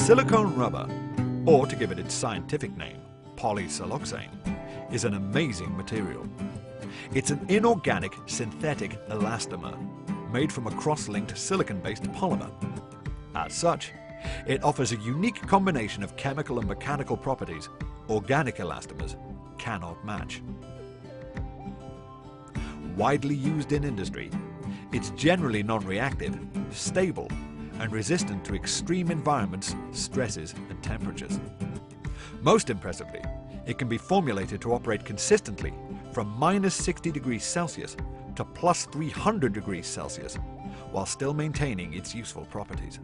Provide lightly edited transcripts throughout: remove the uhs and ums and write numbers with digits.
Silicone rubber, or to give it its scientific name, polysiloxane, is an amazing material. It's an inorganic synthetic elastomer made from a cross-linked silicon-based polymer. As such, it offers a unique combination of chemical and mechanical properties organic elastomers cannot match. Widely used in industry, it's generally non-reactive, stable, and resistant to extreme environments, stresses, and temperatures. Most impressively, it can be formulated to operate consistently from -60 degrees Celsius to +300 degrees Celsius, while still maintaining its useful properties.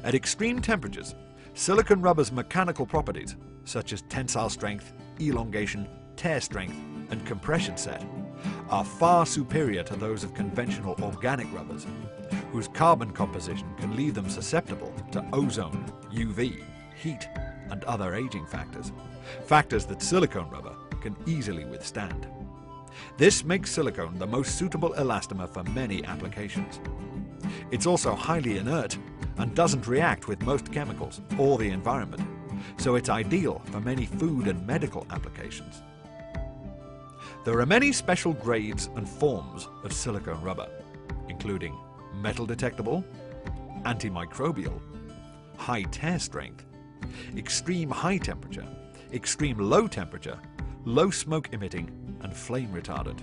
At extreme temperatures, silicone rubber's mechanical properties, such as tensile strength, elongation, tear strength, and compression set, are far superior to those of conventional organic rubbers, whose carbon composition can leave them susceptible to ozone, UV, heat, and other aging factors, factors that silicone rubber can easily withstand. This makes silicone the most suitable elastomer for many applications. It's also highly inert and doesn't react with most chemicals or the environment, so it's ideal for many food and medical applications. There are many special grades and forms of silicone rubber, including metal detectable, antimicrobial, high tear strength, extreme high temperature, extreme low temperature, low smoke emitting, and flame retardant.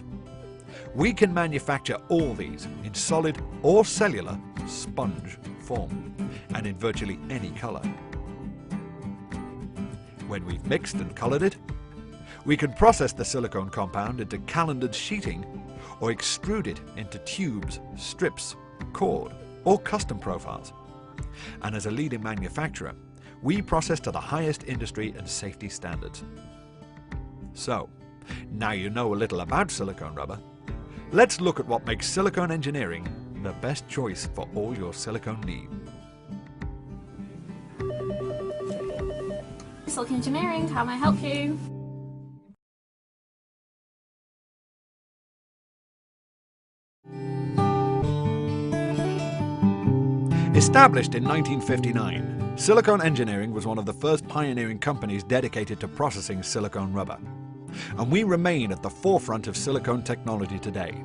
We can manufacture all these in solid or cellular sponge form and in virtually any color. When we've mixed and colored it, we can process the silicone compound into calendared sheeting or extrude it into tubes, strips, cord, or custom profiles. And as a leading manufacturer, we process to the highest industry and safety standards. So, now you know a little about silicone rubber, let's look at what makes silicone engineering the best choice for all your silicone needs. Silicone Engineering, how may I help you? Established in 1959, Silicone Engineering was one of the first pioneering companies dedicated to processing silicone rubber, and we remain at the forefront of silicone technology today.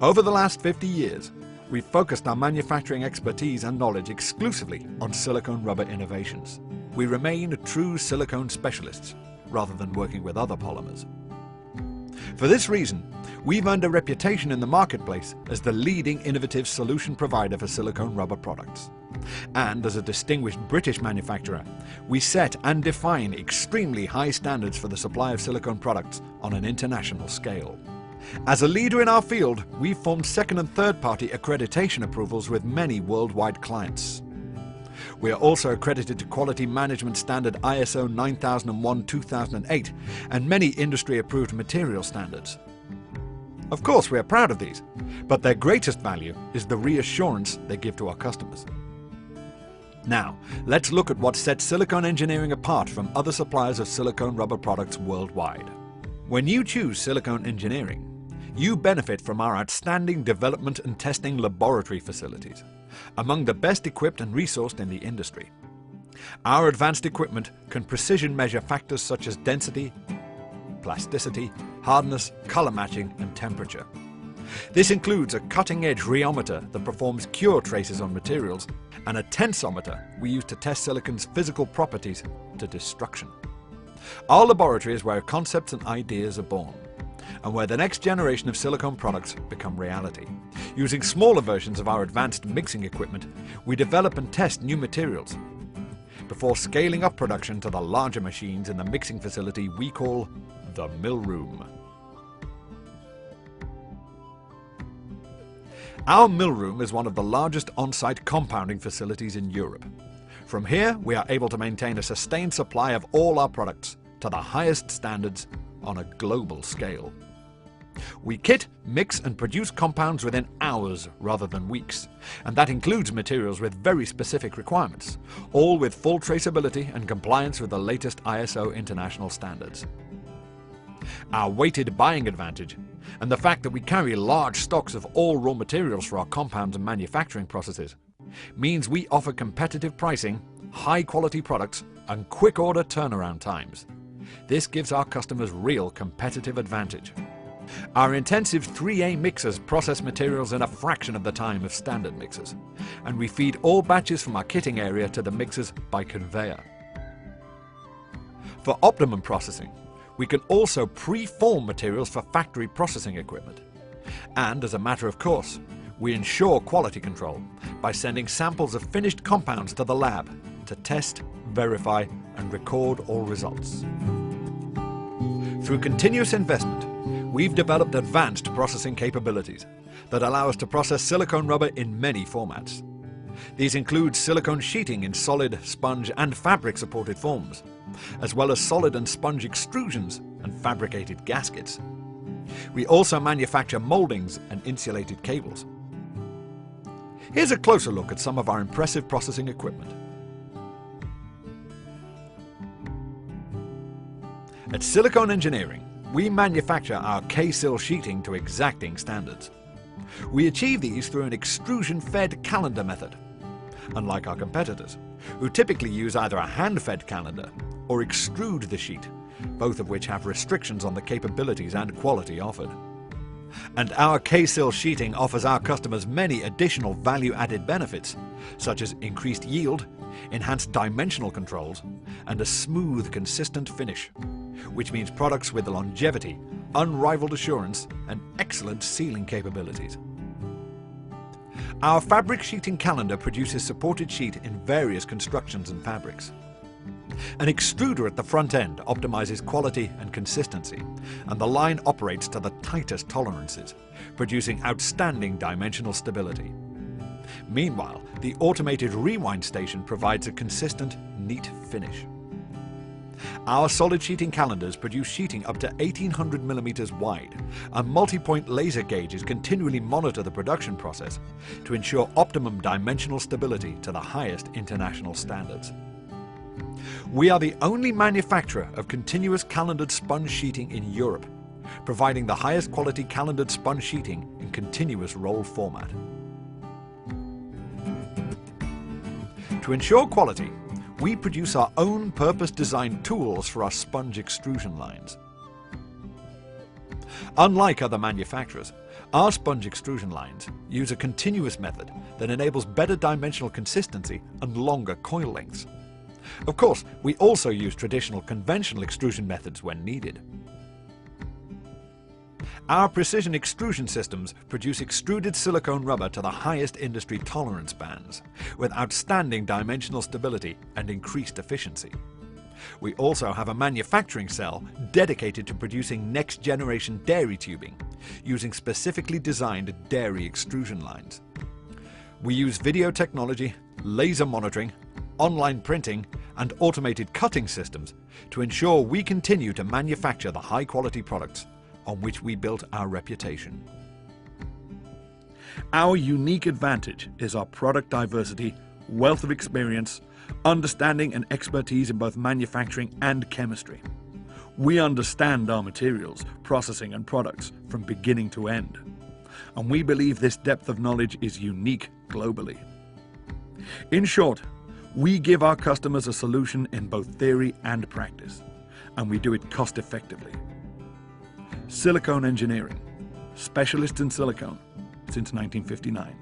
Over the last 50 years, we've focused our manufacturing expertise and knowledge exclusively on silicone rubber innovations. We remain true silicone specialists, rather than working with other polymers. For this reason, we've earned a reputation in the marketplace as the leading innovative solution provider for silicone rubber products. And as a distinguished British manufacturer, we set and define extremely high standards for the supply of silicone products on an international scale. As a leader in our field, we've formed second and third-party accreditation approvals with many worldwide clients. We are also accredited to quality management standard ISO 9001-2008 and many industry-approved material standards. Of course, we are proud of these, but their greatest value is the reassurance they give to our customers. Now, let's look at what sets Silicone Engineering apart from other suppliers of silicone rubber products worldwide. When you choose Silicone Engineering, you benefit from our outstanding development and testing laboratory facilities, among the best equipped and resourced in the industry. Our advanced equipment can precision measure factors such as density, plasticity, hardness, color matching, and temperature. This includes a cutting-edge rheometer that performs cure traces on materials and a tensometer we use to test silicon's physical properties to destruction. Our laboratory is where concepts and ideas are born, and where the next generation of silicone products become reality. Using smaller versions of our advanced mixing equipment, we develop and test new materials before scaling up production to the larger machines in the mixing facility we call the mill room. Our mill room is one of the largest on-site compounding facilities in Europe. From here, we are able to maintain a sustained supply of all our products to the highest standards on a global scale. We kit, mix and produce compounds within hours rather than weeks, and that includes materials with very specific requirements, all with full traceability and compliance with the latest ISO international standards. Our weighted buying advantage and the fact that we carry large stocks of all raw materials for our compounds and manufacturing processes means we offer competitive pricing, high-quality products, and quick order turnaround times. This gives our customers real competitive advantage. Our intensive 3A mixers process materials in a fraction of the time of standard mixers, and we feed all batches from our kitting area to the mixers by conveyor. For optimum processing, we can also pre-form materials for factory processing equipment. And as a matter of course, we ensure quality control by sending samples of finished compounds to the lab to test, verify, and record all results. Through continuous investment, we've developed advanced processing capabilities that allow us to process silicone rubber in many formats. These include silicone sheeting in solid, sponge, and fabric-supported forms, as well as solid and sponge extrusions and fabricated gaskets. We also manufacture moldings and insulated cables. Here's a closer look at some of our impressive processing equipment. At Silicone Engineering, we manufacture our K-Sil sheeting to exacting standards. We achieve these through an extrusion-fed calendar method, unlike our competitors, who typically use either a hand-fed calendar or extrude the sheet, both of which have restrictions on the capabilities and quality offered. And our K-Sil sheeting offers our customers many additional value-added benefits, such as increased yield, enhanced dimensional controls, and a smooth, consistent finish, which means products with longevity, unrivaled assurance, and excellent sealing capabilities. Our fabric sheeting calendar produces supported sheet in various constructions and fabrics. An extruder at the front end optimizes quality and consistency, and the line operates to the tightest tolerances, producing outstanding dimensional stability. Meanwhile, the automated rewind station provides a consistent, neat finish. Our solid sheeting calendars produce sheeting up to 1800 millimeters wide, and multi-point laser gauges continually monitor the production process to ensure optimum dimensional stability to the highest international standards. We are the only manufacturer of continuous calendared sponge sheeting in Europe, providing the highest quality calendared sponge sheeting in continuous roll format. To ensure quality, we produce our own purpose-designed tools for our sponge extrusion lines. Unlike other manufacturers, our sponge extrusion lines use a continuous method that enables better dimensional consistency and longer coil lengths. Of course, we also use traditional conventional extrusion methods when needed. Our precision extrusion systems produce extruded silicone rubber to the highest industry tolerance bands, with outstanding dimensional stability and increased efficiency. We also have a manufacturing cell dedicated to producing next-generation dairy tubing, using specifically designed dairy extrusion lines. We use video technology, laser monitoring, online printing, and automated cutting systems to ensure we continue to manufacture the high-quality products on which we built our reputation. Our unique advantage is our product diversity, wealth of experience, understanding and expertise in both manufacturing and chemistry. We understand our materials, processing and products from beginning to end. And we believe this depth of knowledge is unique globally. In short, we give our customers a solution in both theory and practice, and we do it cost effectively. Silicone Engineering, specialists in silicone since 1959.